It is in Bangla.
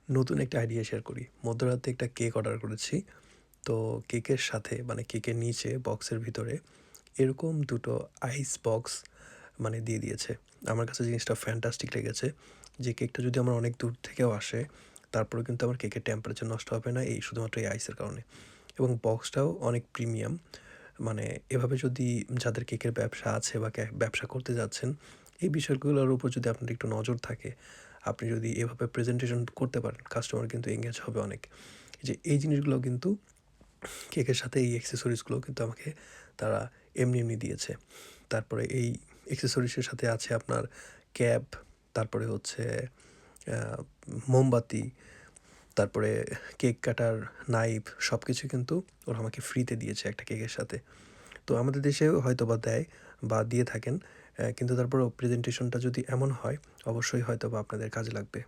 নতুন একটা আইডিয়া শেয়ার করি। মধ্যরাতে একটা কেক অর্ডার করেছি। তো কেকের সাথে মানে কেকের নিচে বক্সের ভিতরে এরকম ২ টো আইস বক্স মানে দিয়ে দিয়েছে। আমার কাছে জিনিসটা ফ্যান্টাস্টিক লেগেছে যে কেকটা যদি আমার অনেক দূর থেকেও আসে, তারপরেও কিন্তু আমার কেকের টেম্পারেচার নষ্ট হবে না এই শুধুমাত্র এই আইসের কারণে। এবং বক্সটাও অনেক প্রিমিয়াম। মানে এভাবে যদি যাদের কেকের ব্যবসা আছে বা ব্যবসা করতে যাচ্ছেন, এই বিষয়গুলোর উপর যদি আপনার একটু নজর থাকে, আপনি যদি এভাবে প্রেজেন্টেশন করতে পারেন, কাস্টমার কিন্তু এঙ্গেজ হবে অনেক। এই জিনিসগুলো কিন্তু কেকের সাথে এই অ্যাক্সেসরিজগুলোও কিন্তু আমাকে তারা এমনি দিয়েছে। তারপরে এই অ্যাক্সেসরিজের সাথে আছে আপনার ক্যাপ, তারপরে হচ্ছে আ মোমবাতি, তারপরে কেক কাটার নাইফ সবকিছু কিন্তু ওরা আমাকে ফ্রিতে দিয়েছে একটা কেকের সাথে। তো আমাদের দেশেও হয়তোবা দেয় বা দিয়ে থাকেন। কিন্তু তারপরেও প্রেজেন্টেশনটা যদি এমন হয়, অবশ্যই হয়তোবা আপনাদের কাজে লাগবে।